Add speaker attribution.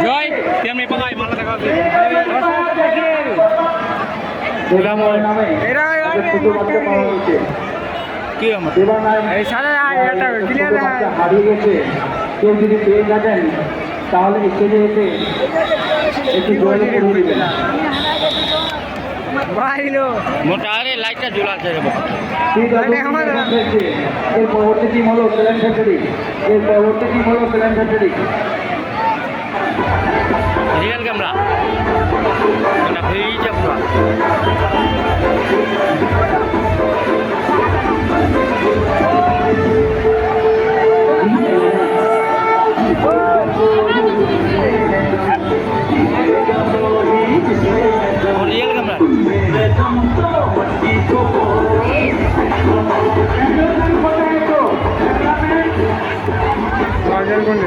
Speaker 1: জয় তেমনি পাকাই মালা দেখা আছে কি আমার এই সাড়ে এটা ক্লিয়ার
Speaker 2: হারিয়ে গেছে কেউ যদি পেয়ে যাবেন তাহলে স্টেজে এসে একটু জোরে করে দিবেন
Speaker 1: বাইলো মোটা আরে লাইটটা জ্বলাছে রে
Speaker 2: এর পরবর্তী টিম হলো সেলেন ফ্যাক্টরি
Speaker 1: রিয়েল ক্যামেরা না ভেইটা পুরা রিয়েল ক্যামেরা
Speaker 2: বাজার কোন